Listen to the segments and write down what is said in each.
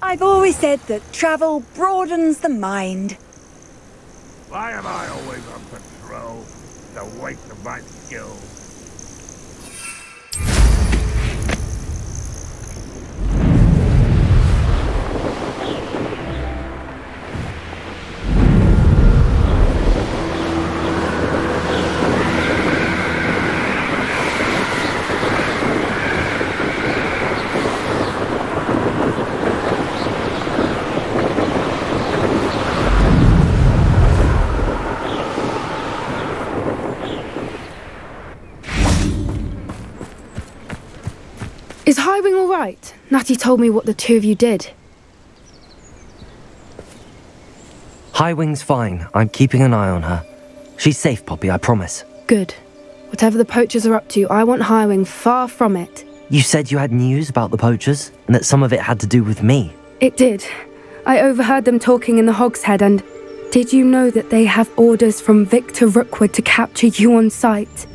I've always said that travel broadens the mind. Why am I always on patrol? The waste of my skills. Is Highwing all right? Natty told me what the two of you did. Highwing's fine. I'm keeping an eye on her. She's safe, Poppy, I promise. Good. Whatever the poachers are up to, I want Highwing far from it. You said you had news about the poachers, and that some of it had to do with me. It did. I overheard them talking in the Hogshead, and did you know that they have orders from Victor Rookwood to capture you on sight?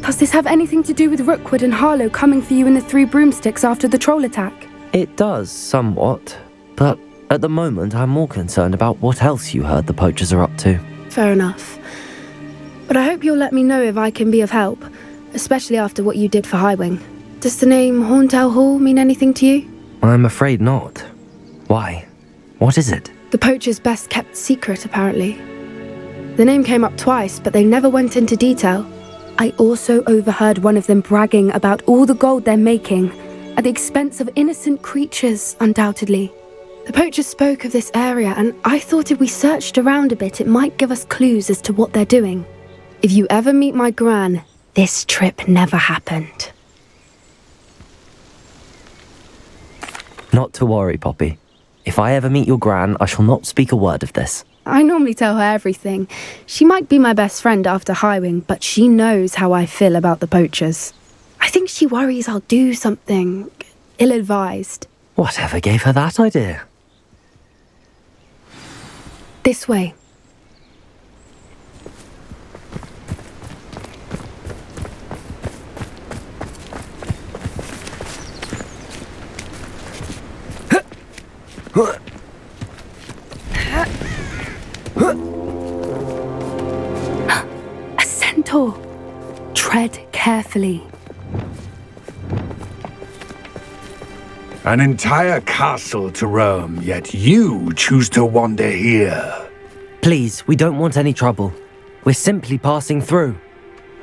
Does this have anything to do with Rookwood and Harlow coming for you in the Three Broomsticks after the troll attack? It does, somewhat. But at the moment, I'm more concerned about what else you heard the poachers are up to. Fair enough. But I hope you'll let me know if I can be of help, especially after what you did for Highwing. Does the name Horntail Hall mean anything to you? I'm afraid not. Why? What is it? The poachers' best kept secret, apparently. The name came up twice, but they never went into detail. I also overheard one of them bragging about all the gold they're making, at the expense of innocent creatures, undoubtedly. The poachers spoke of this area, and I thought if we searched around a bit, it might give us clues as to what they're doing. If you ever meet my gran, this trip never happened. Not to worry, Poppy. If I ever meet your gran, I shall not speak a word of this. I normally tell her everything. She might be my best friend after Highwing, but she knows how I feel about the poachers. I think she worries I'll do something ill-advised. Whatever gave her that idea? This way. A centaur. Tread carefully. An entire castle to roam, yet you choose to wander here. Please, we don't want any trouble. We're simply passing through.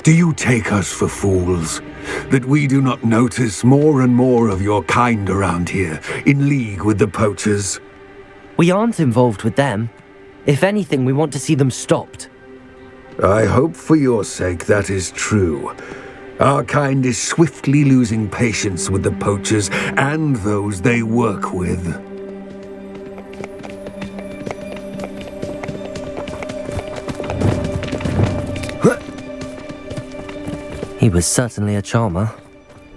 Do you take us for fools? That we do not notice more and more of your kind around here, in league with the poachers? We aren't involved with them. If anything, we want to see them stopped. I hope for your sake that is true. Our kind is swiftly losing patience with the poachers and those they work with. He was certainly a charmer.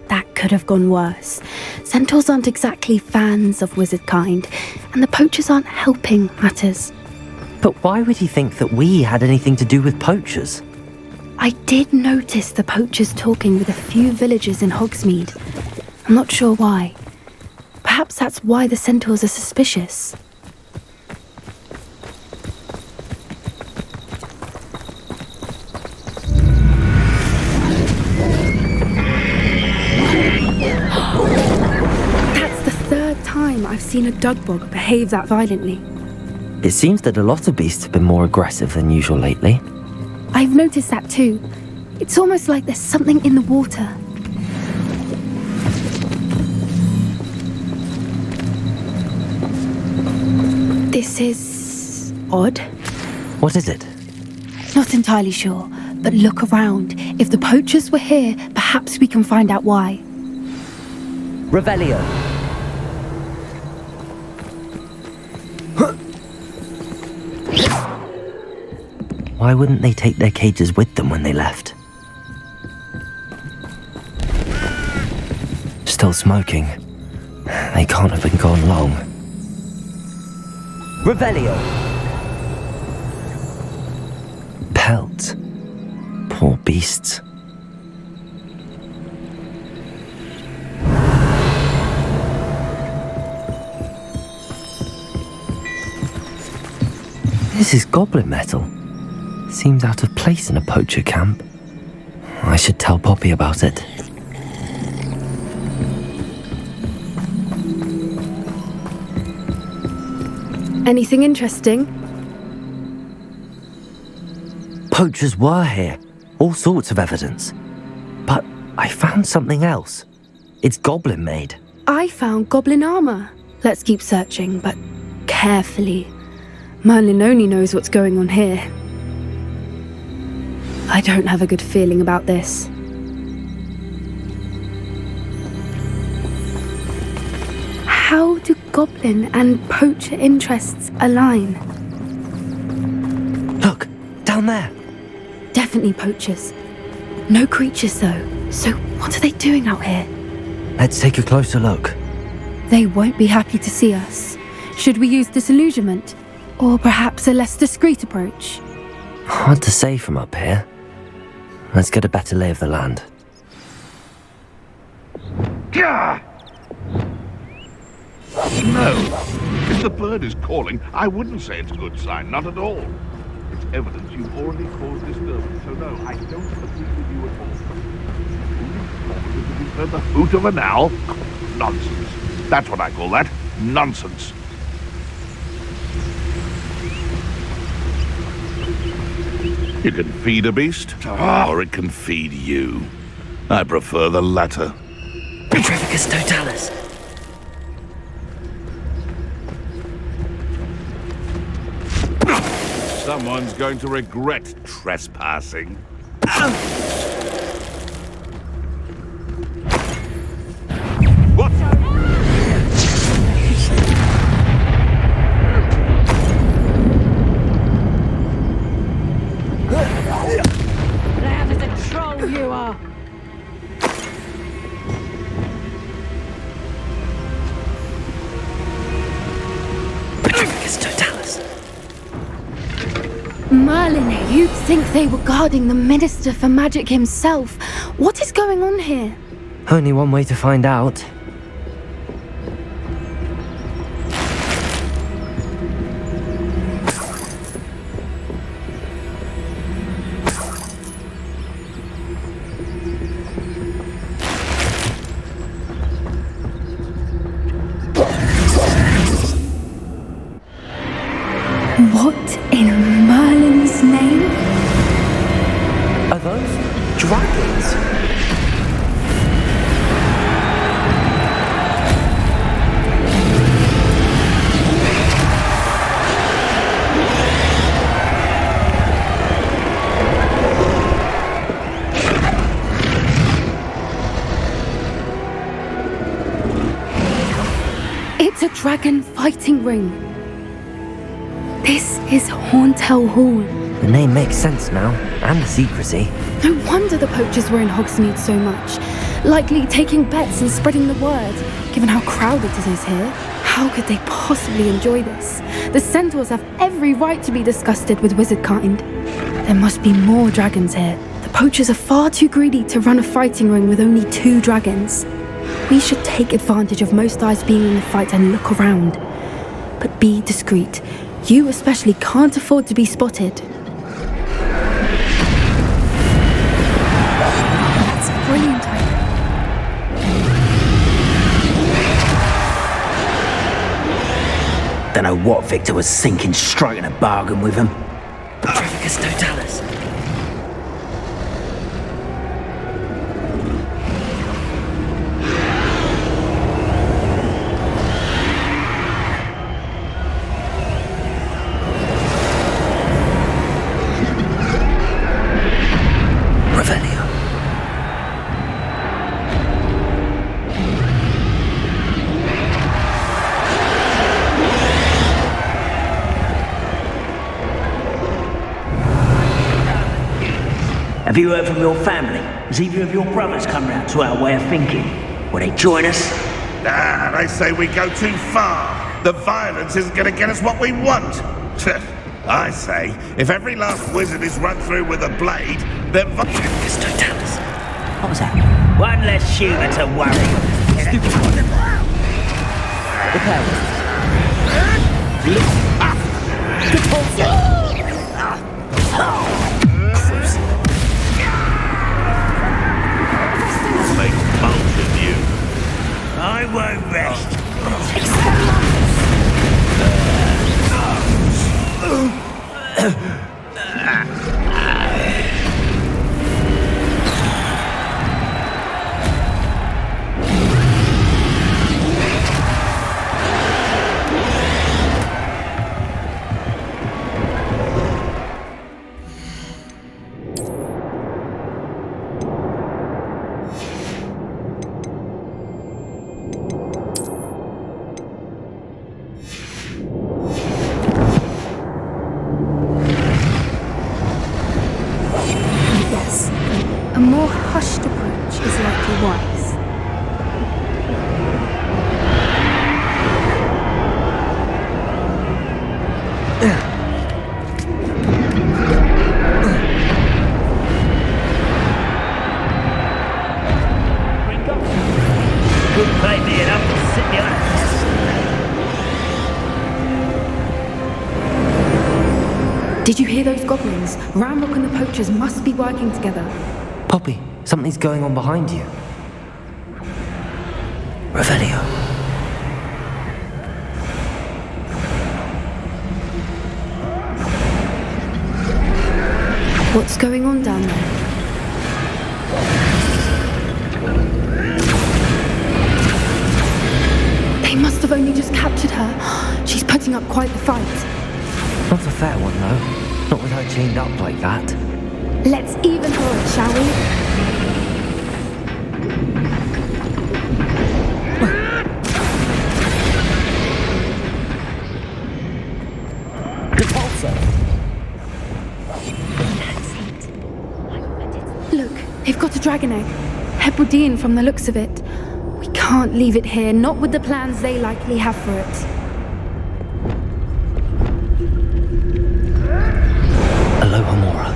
That could have gone worse. Centaurs aren't exactly fans of wizard kind, and the poachers aren't helping matters. But why would he think that we had anything to do with poachers? I did notice the poachers talking with a few villagers in Hogsmeade. I'm not sure why. Perhaps that's why the centaurs are suspicious. That's the third time I've seen a dugbog behave that violently. It seems that a lot of beasts have been more aggressive than usual lately. I've noticed that too. It's almost like there's something in the water. This is odd. What is it? Not entirely sure, but look around. If the poachers were here, perhaps we can find out why. Revelio. Why wouldn't they take their cages with them when they left? Still smoking. They can't have been gone long. Revelio! Pelts. Poor beasts. This is goblin metal. Seems out of place in a poacher camp. I should tell Poppy about it. Anything interesting? Poachers were here. All sorts of evidence. But I found something else. It's goblin made. I found goblin armor. Let's keep searching, but carefully. Merlin only knows what's going on here. I don't have a good feeling about this. How do goblin and poacher interests align? Look, down there. Definitely poachers. No creatures though. So what are they doing out here? Let's take a closer look. They won't be happy to see us. Should we use disillusionment? Or perhaps a less discreet approach? Hard to say from up here. Let's get a better lay of the land. Gah! No. If the bird is calling, I wouldn't say it's a good sign, not at all. It's evidence you've already caused disturbance, so no, I don't agree with you at all. You've heard the hoot of an owl? Nonsense. That's what I call that. Nonsense. You can feed a beast, or it can feed you. I prefer the latter. Petrificus totalis. Someone's going to regret trespassing. What? Loud as a troll you are. Petrificus totalis. Merlin, you'd think they were guarding the Minister for Magic himself. What is going on here? Only one way to find out. What in Merlin's name? Are those dragons? dragon fighting ring. This is Hauntel Hall. The name makes sense now, and the secrecy. No wonder the poachers were in Hogsmeade so much. Likely taking bets and spreading the word, given how crowded it is here. How could they possibly enjoy this? The centaurs have every right to be disgusted with wizard kind. There must be more dragons here. The poachers are far too greedy to run a fighting ring with only 2 dragons. We should take advantage of most eyes being in the fight and look around. But be discreet. You especially can't afford to be spotted. That's a brilliant idea. Don't know what Victor was thinking, striking a bargain with him. Trafficus Totalis. Have you heard from your family? Has either of your brothers come round to our way of thinking? Will they join us? Ah, they say we go too far. The violence isn't going to get us what we want. I say, if every last wizard is run through with a blade, then... Trafficus Totalis. What was that? One less human to worry. Stupid one. The Make mulch of you. I won't rest. A more hushed approach is likely wise. Couldn't pay me enough to sit me on. Did you hear those goblins? Ramrock and the poachers must be working together. Poppy, something's going on behind you. Revelio. What's going on down there? They must have only just captured her. She's putting up quite the fight. Not a fair one, though. Not with her chained up like that. Let's even her it, shall we? Look, they've got a dragon egg. Hebridean from the looks of it. We can't leave it here, not with the plans they likely have for it. Alohomora.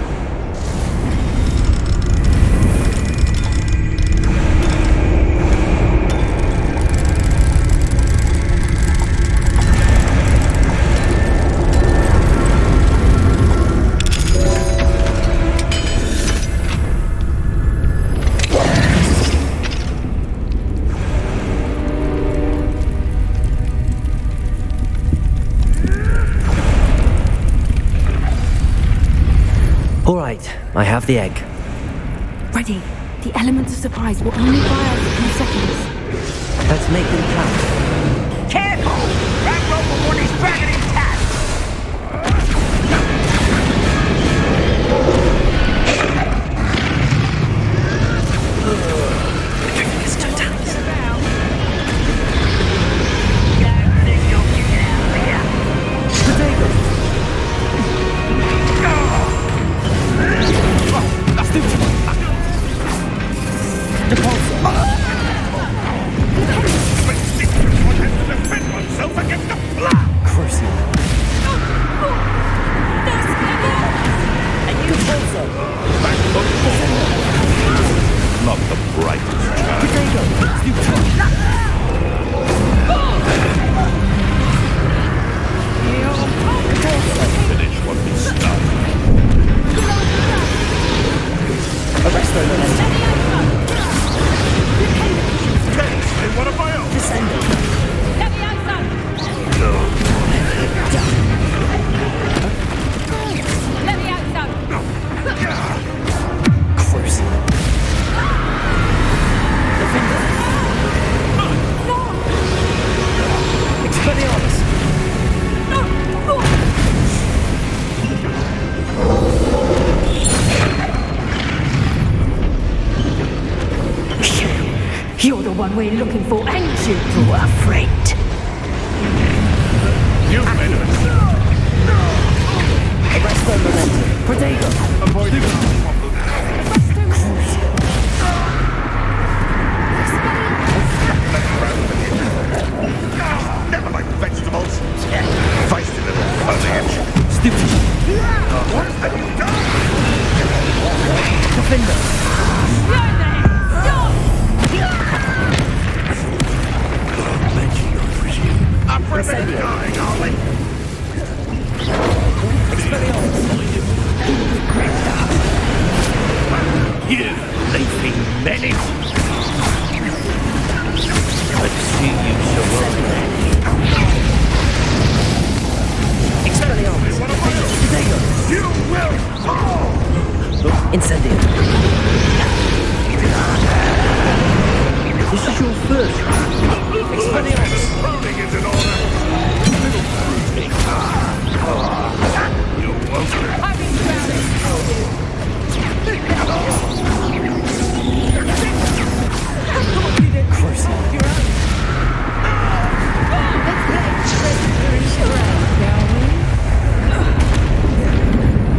All right, I have the egg. Ready. The element of surprise will only buy us a few seconds. Let's make them count. Careful! Ramrock will want his dragon intact! Trafficus Totalis. Don't think we're looking for, ain't you, poor friend? You've made a mistake. Arrest the momentum. Protego. Avoid the problem. Never like vegetables. Feisty little foliage. Stupid. What have you done? Defender. Up for a minute, dying, are we? You leafy menace! Let's see you survive. Expelliarmus! Protego! You will fall! Incendio! This is your first round. Expelliarmus! Rolling is in order. You won't.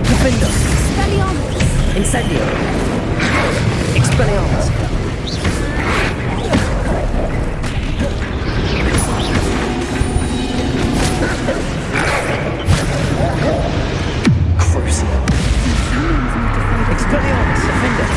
Defender! Incendio! Expelliarmus! Crucial! Expelliarmus! Defender!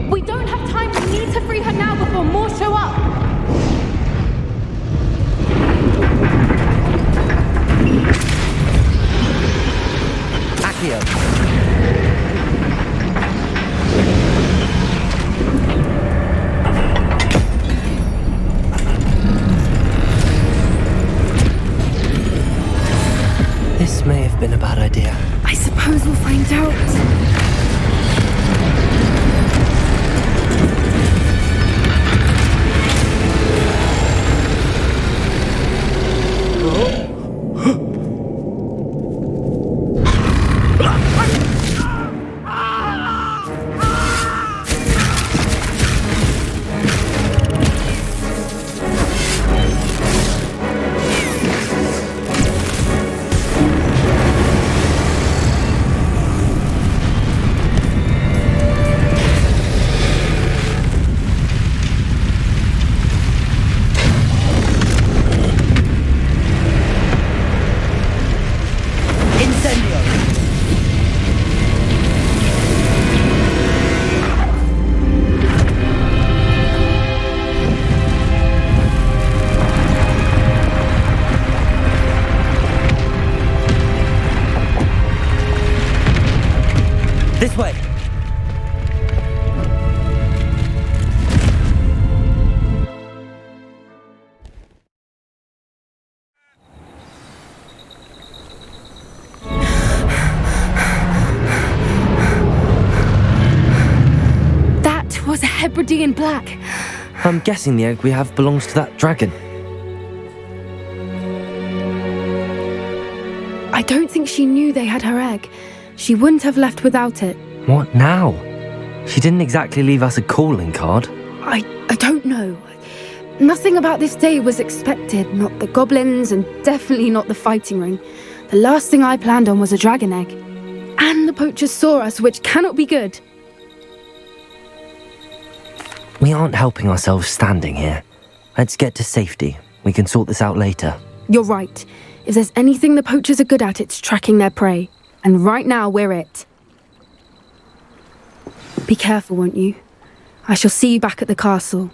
We don't have time. We need to free her now before more show up. Accio! This may have been a bad idea. I suppose we'll find out. This way! That was a Hebridean black. I'm guessing the egg we have belongs to that dragon. I don't think she knew they had her egg. She wouldn't have left without it. What now? She didn't exactly leave us a calling card. I don't know. Nothing about this day was expected. Not the goblins and definitely not the fighting ring. The last thing I planned on was a dragon egg. And the poachers saw us, which cannot be good. We aren't helping ourselves standing here. Let's get to safety. We can sort this out later. You're right. If there's anything the poachers are good at, it's tracking their prey. And right now, we're it. Be careful, won't you? I shall see you back at the castle.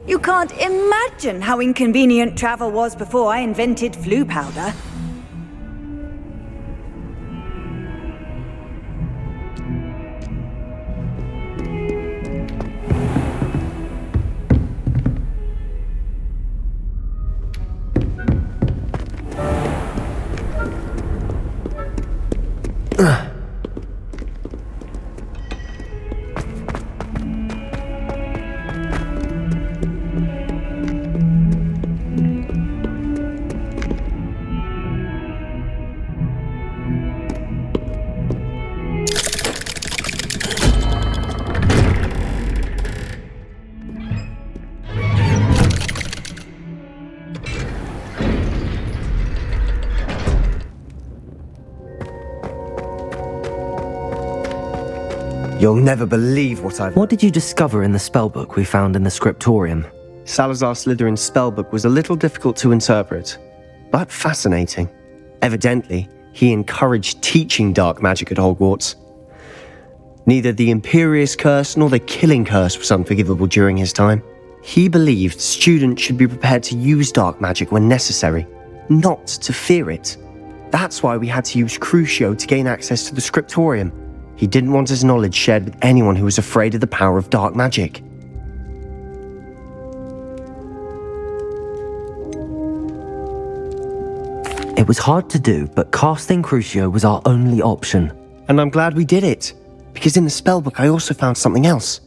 You can't imagine how inconvenient travel was before I invented flu powder. You'll never believe what I've... What did you discover in the spellbook we found in the scriptorium? Salazar Slytherin's spellbook was a little difficult to interpret, but fascinating. Evidently, he encouraged teaching dark magic at Hogwarts. Neither the Imperious Curse nor the Killing Curse was unforgivable during his time. He believed students should be prepared to use dark magic when necessary, not to fear it. That's why we had to use Crucio to gain access to the scriptorium. He didn't want his knowledge shared with anyone who was afraid of the power of dark magic. It was hard to do, but casting Crucio was our only option. And I'm glad we did it, because in the spellbook I also found something else.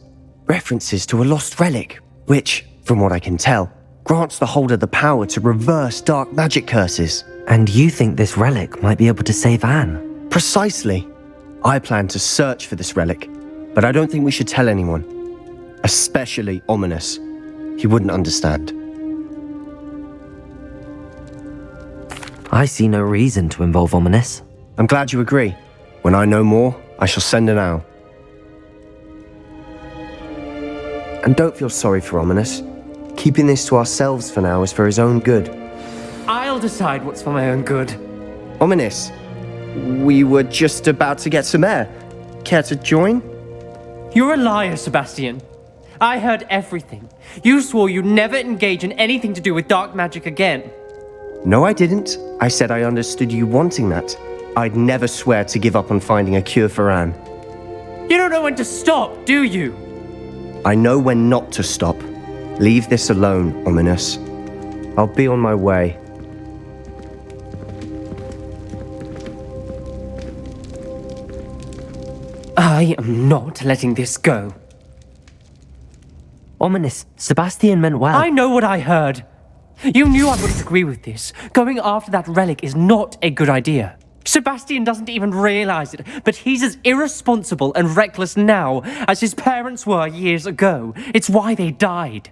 References to a lost relic, which, from what I can tell, grants the holder the power to reverse dark magic curses. And you think this relic might be able to save Anne? Precisely. I plan to search for this relic, but I don't think we should tell anyone. Especially Ominous. He wouldn't understand. I see no reason to involve Ominous. I'm glad you agree. When I know more, I shall send an owl. And don't feel sorry for Ominous. Keeping this to ourselves for now is for his own good. I'll decide what's for my own good. Ominous, we were just about to get some air. Care to join? You're a liar, Sebastian. I heard everything. You swore you'd never engage in anything to do with dark magic again. No, I didn't. I said I understood you wanting that. I'd never swear to give up on finding a cure for Anne. You don't know when to stop, do you? I know when not to stop. Leave this alone, Ominous. I'll be on my way. I am not letting this go. Ominous, Sebastian meant well. I know what I heard. You knew I wouldn't agree with this. Going after that relic is not a good idea. Sebastian doesn't even realize it, but he's as irresponsible and reckless now as his parents were years ago. It's why they died.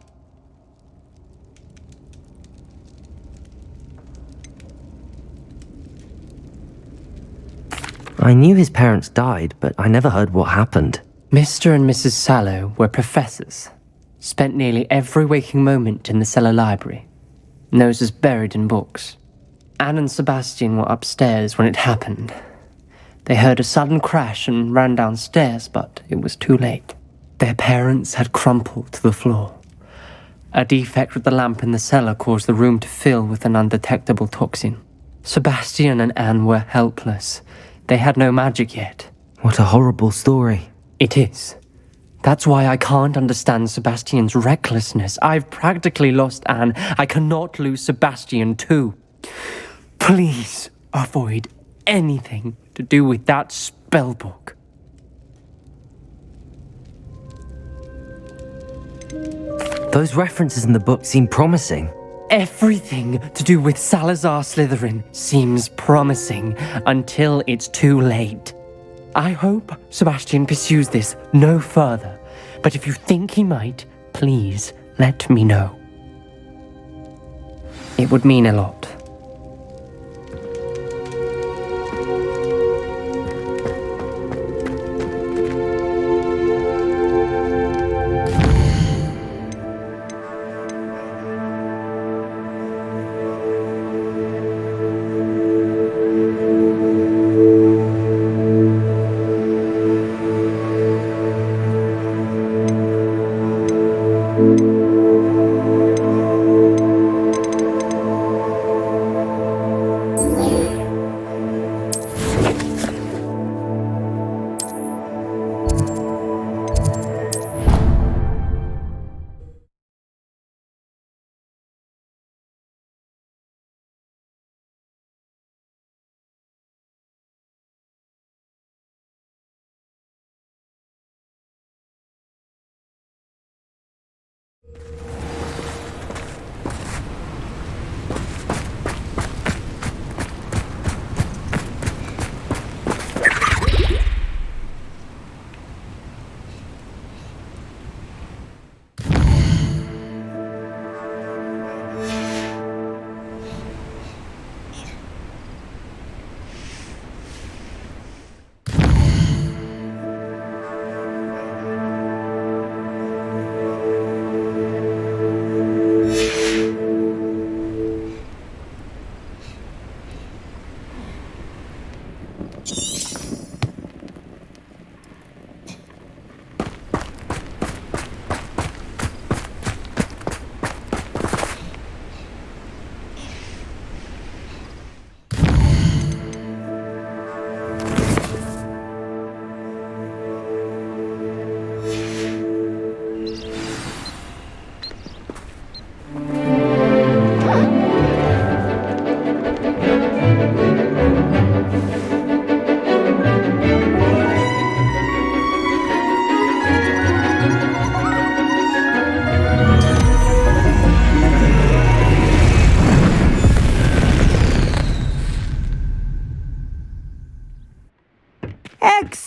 I knew his parents died, but I never heard what happened. Mr. and Mrs. Sallow were professors. Spent nearly every waking moment in the cellar library. Noses buried in books. Anne and Sebastian were upstairs when it happened. They heard a sudden crash and ran downstairs, but it was too late. Their parents had crumpled to the floor. A defect with the lamp in the cellar caused the room to fill with an undetectable toxin. Sebastian and Anne were helpless. They had no magic yet. What a horrible story. It is. That's why I can't understand Sebastian's recklessness. I've practically lost Anne. I cannot lose Sebastian too. Please avoid anything to do with that spellbook. Those references in the book seem promising. Everything to do with Salazar Slytherin seems promising until it's too late. I hope Sebastian pursues this no further, but if you think he might, please let me know. It would mean a lot.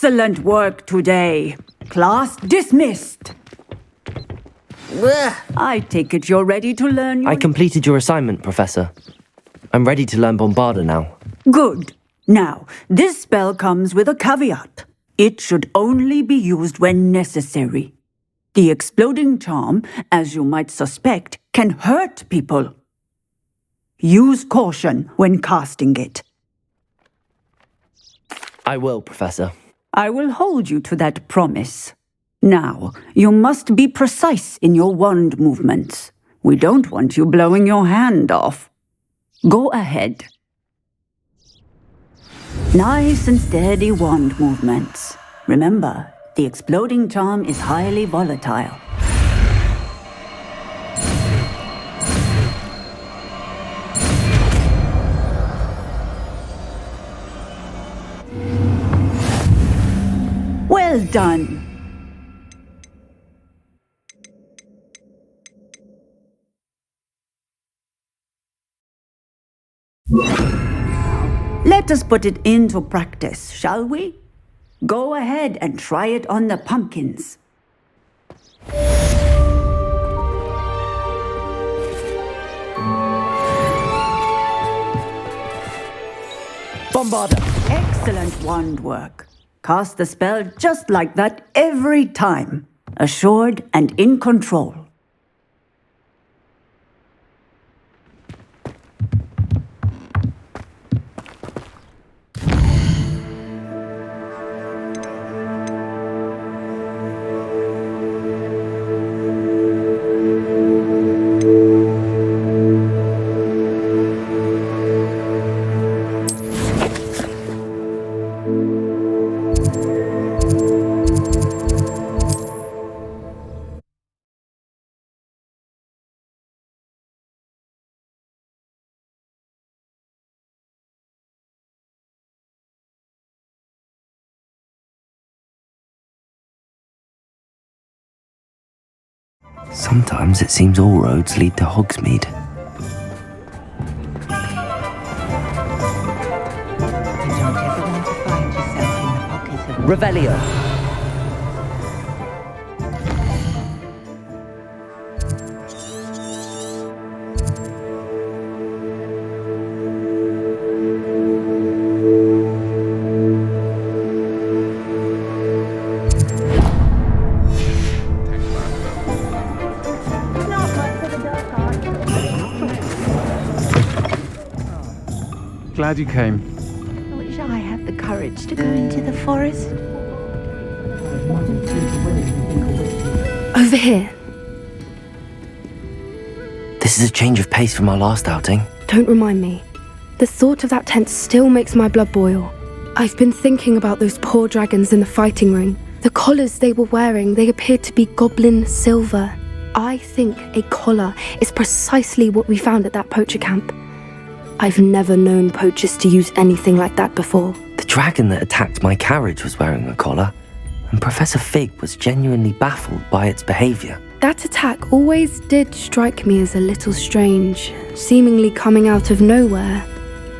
Excellent work today. Class dismissed. I take it you're ready to learn your... I completed your assignment, Professor. I'm ready to learn Bombarda now. Good. Now, this spell comes with a caveat. It should only be used when necessary. The exploding charm, as you might suspect, can hurt people. Use caution when casting it. I will, Professor. I will hold you to that promise. Now, you must be precise in your wand movements. We don't want you blowing your hand off. Go ahead. Nice and steady wand movements. Remember, the exploding charm is highly volatile. Well done. Let us put it into practice, shall we? Go ahead and try it on the pumpkins. Bombarda! Excellent wand work. Cast the spell just like that every time. Assured and in control. Sometimes it seems all roads lead to Hogsmeade. You don't ever want to find yourself in the pocket of... Revelio! Glad you came. I wish I had the courage to go into the forest. Over here. This is a change of pace from our last outing. Don't remind me. The thought of that tent still makes my blood boil. I've been thinking about those poor dragons in the fighting ring. The collars they were wearing, they appeared to be goblin silver. I think a collar is precisely what we found at that poacher camp. I've never known poachers to use anything like that before. The dragon that attacked my carriage was wearing a collar, and Professor Fig was genuinely baffled by its behaviour. That attack always did strike me as a little strange, seemingly coming out of nowhere.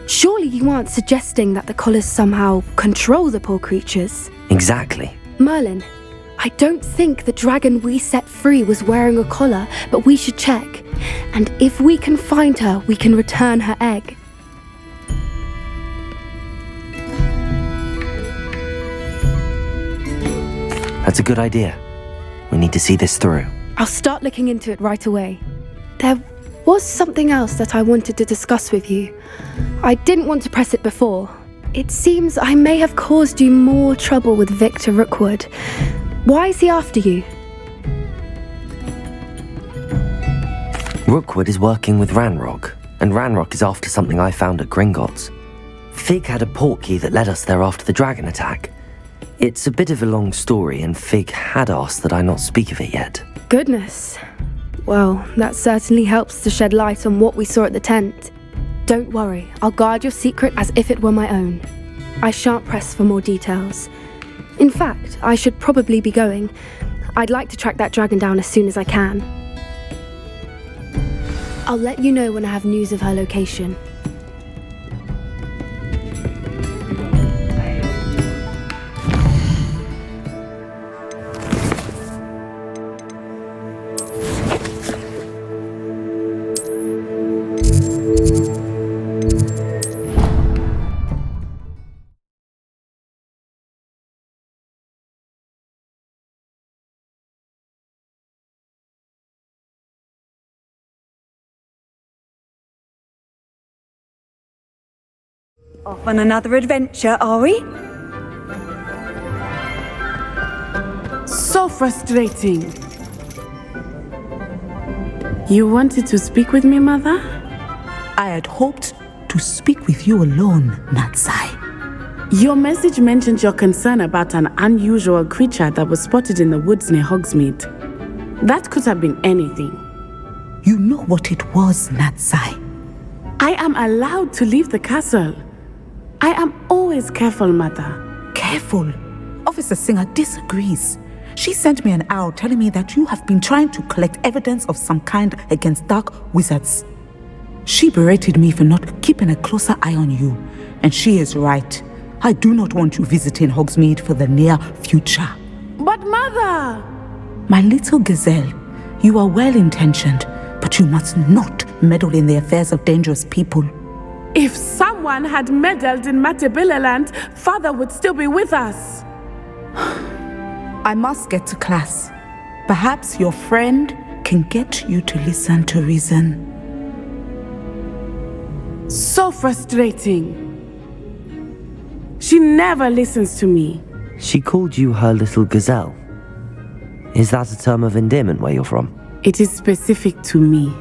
Surely you aren't suggesting that the collars somehow control the poor creatures? Exactly. Merlin, I don't think the dragon we set free was wearing a collar, but we should check. And if we can find her, we can return her egg. That's a good idea. We need to see this through. I'll start looking into it right away. There was something else that I wanted to discuss with you. I didn't want to press it before. It seems I may have caused you more trouble with Victor Rookwood. Why is he after you? Rookwood is working with Ranrock, and Ranrock is after something I found at Gringotts. Fig had a portkey that led us there after the dragon attack. It's a bit of a long story, and Fig had asked that I not speak of it yet. Goodness. Well, that certainly helps to shed light on what we saw at the tent. Don't worry, I'll guard your secret as if it were my own. I shan't press for more details. In fact, I should probably be going. I'd like to track that dragon down as soon as I can. I'll let you know when I have news of her location. Off on another adventure, are we? So frustrating. You wanted to speak with me, Mother? I had hoped to speak with you alone, Nad Dzai. Your message mentioned your concern about an unusual creature that was spotted in the woods near Hogsmeade. That could have been anything. You know what it was, Nad Dzai. I am allowed to leave the castle. I am always careful, Mother. Careful? Officer Singer disagrees. She sent me an owl telling me that you have been trying to collect evidence of some kind against dark wizards. She berated me for not keeping a closer eye on you, and she is right. I do not want you visiting Hogsmeade for the near future. But Mother! My little gazelle, you are well-intentioned, but you must not meddle in the affairs of dangerous people. If someone had meddled in Matabeleland, Father would still be with us. I must get to class. Perhaps your friend can get you to listen to reason. So frustrating. She never listens to me. She called you her little gazelle. Is that a term of endearment where you're from? It is specific to me.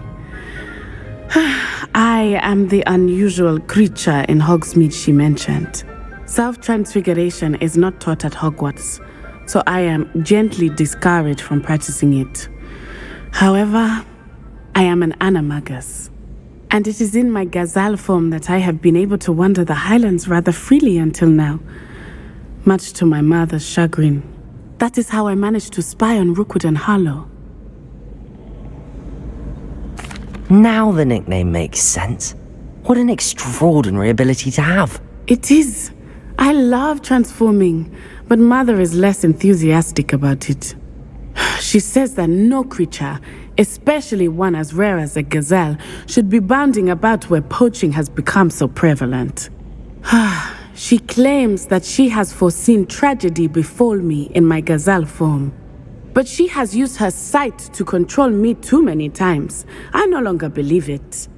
I am the unusual creature in Hogsmeade she mentioned. Self-transfiguration is not taught at Hogwarts, so I am gently discouraged from practicing it. However, I am an animagus, and it is in my gazelle form that I have been able to wander the Highlands rather freely until now, much to my mother's chagrin. That is how I managed to spy on Rookwood and Harlow. Now the nickname makes sense. What an extraordinary ability to have. It is. I love transforming, but Mother is less enthusiastic about it. She says that no creature, especially one as rare as a gazelle, should be bounding about where poaching has become so prevalent. She claims that she has foreseen tragedy befall me in my gazelle form. But she has used her sight to control me too many times. I no longer believe it.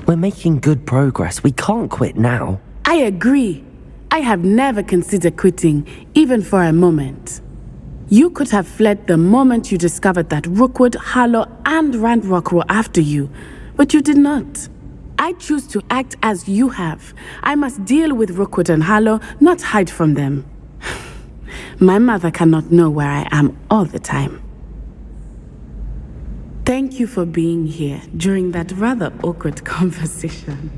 We're making good progress. We can't quit now. I agree. I have never considered quitting, even for a moment. You could have fled the moment you discovered that Rookwood, Harlow, and Ranrock were after you, but you did not. I choose to act as you have. I must deal with Rookwood and Harlow, not hide from them. My mother cannot know where I am all the time. Thank you for being here during that rather awkward conversation.